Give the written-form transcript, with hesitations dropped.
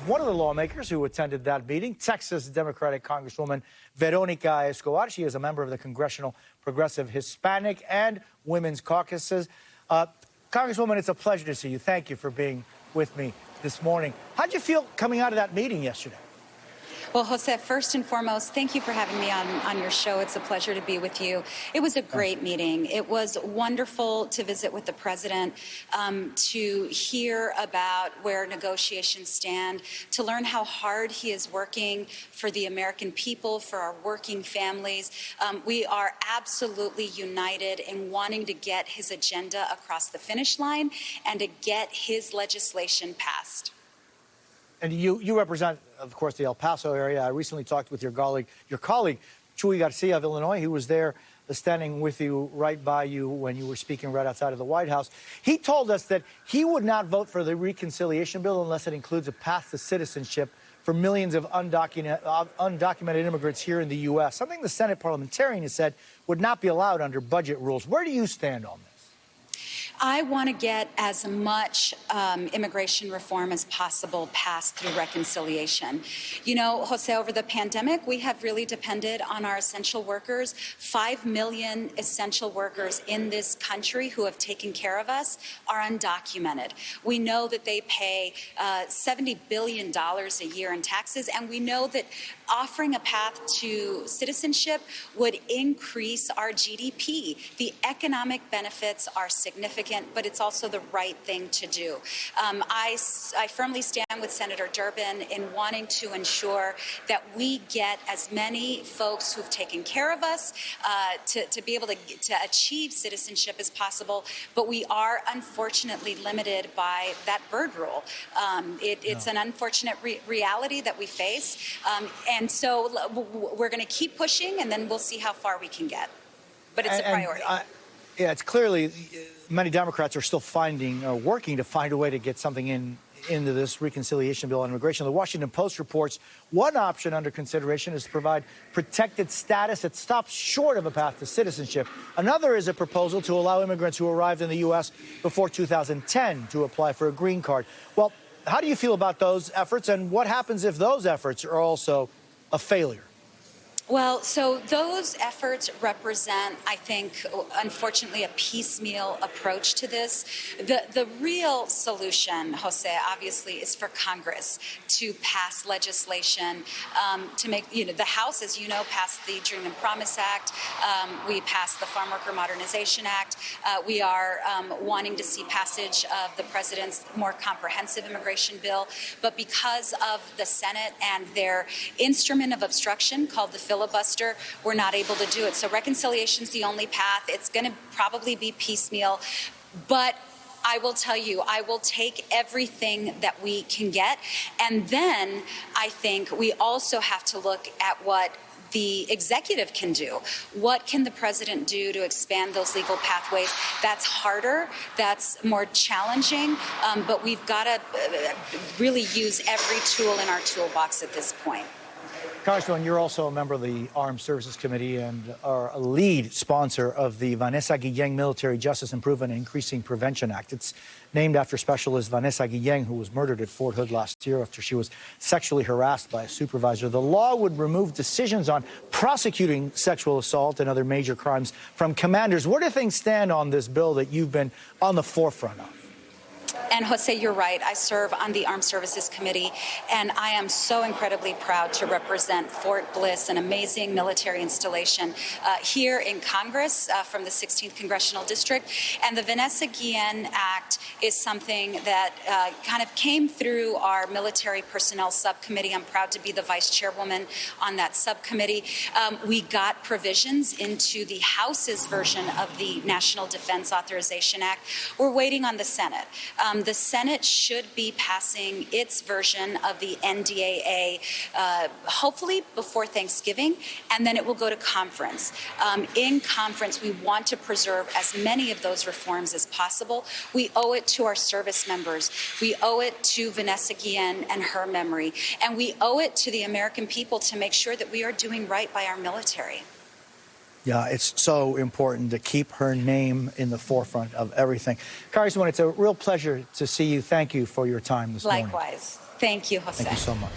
one of the lawmakers who attended that meeting, Texas Democratic Congresswoman Veronica Escobar. She is a member of the Congressional Progressive Hispanic and Women's Caucuses. Congresswoman, it's a pleasure to see you. Thank you for being with me this morning. How'd you feel coming out of that meeting yesterday? Well, Jose, first and foremost, thank you for having me on your show. It's a pleasure to be with you. It was a great meeting. It was wonderful to visit with the president, to hear about where negotiations stand, to learn how hard he is working for the American people, for our working families. We are absolutely united in wanting to get his agenda across the finish line and to get his legislation passed. And you represent, of course, the El Paso area. I recently talked with your colleague, Chuy Garcia of Illinois. He was there standing with you, right by you, when you were speaking right outside of the White House. He told us that he would not vote for the reconciliation bill unless it includes a path to citizenship for millions of undocumented immigrants here in the U.S., something the Senate parliamentarian has said would not be allowed under budget rules. Where do you stand on this? I want to get as much immigration reform as possible passed through reconciliation. You know, Jose, over the pandemic, we have really depended on our essential workers. 5 million essential workers in this country who have taken care of us are undocumented. We know that they pay $70 billion a year in taxes, and we know that offering a path to citizenship would increase our GDP. The economic benefits are significant, but it's also the right thing to do. I firmly stand with Senator Durbin in wanting to ensure that we get as many folks who've taken care of us to be able to achieve citizenship as possible, but we are unfortunately limited by that bird rule. It's an unfortunate reality that we face, and so we're going to keep pushing, and then we'll see how far we can get. But it's a priority. Yeah, it's clearly many Democrats are still working to find a way to get something into this reconciliation bill on immigration. The Washington Post reports one option under consideration is to provide protected status that stops short of a path to citizenship. Another is a proposal to allow immigrants who arrived in the U.S. before 2010 to apply for a green card. Well, how do you feel about those efforts, and what happens if those efforts are also a failure? Well, so those efforts represent, I think, unfortunately, a piecemeal approach to this. The real solution, Jose, obviously, is for Congress to pass legislation to make, the House, as you know, passed the Dream and Promise Act. We passed the Farm Worker Modernization Act. We are wanting to see passage of the president's more comprehensive immigration bill. But because of the Senate and their instrument of obstruction called the filibuster, we're not able to do it. So reconciliation is the only path. It's going to probably be piecemeal, but I will tell you, I will take everything that we can get. And then I think we also have to look at what the executive can do. What can the president do to expand those legal pathways? That's harder, that's more challenging, but we've got to really use every tool in our toolbox at this point. Congresswoman, you're also a member of the Armed Services Committee and are a lead sponsor of the Vanessa Guillén Military Justice Improvement and Increasing Prevention Act. It's named after Specialist Vanessa Guillén, who was murdered at Fort Hood last year after she was sexually harassed by a supervisor. The law would remove decisions on prosecuting sexual assault and other major crimes from commanders. Where do things stand on this bill that you've been on the forefront of? And Jose, you're right. I serve on the Armed Services Committee, and I am so incredibly proud to represent Fort Bliss, an amazing military installation here in Congress from the 16th Congressional District. And the Vanessa Guillén Act is something that kind of came through our Military Personnel Subcommittee. I'm proud to be the vice chairwoman on that subcommittee. We got provisions into the House's version of the National Defense Authorization Act. We're waiting on the Senate. The Senate should be passing its version of the NDAA hopefully before Thanksgiving, and then it will go to conference. In conference, we want to preserve as many of those reforms as possible. We owe it to our service members. We owe it to Vanessa Guillén and her memory. And we owe it to the American people to make sure that we are doing right by our military. Yeah, it's so important to keep her name in the forefront of everything. Congresswoman, it's a real pleasure to see you. Thank you for your time this morning. Likewise. Thank you, Jose. Thank you so much.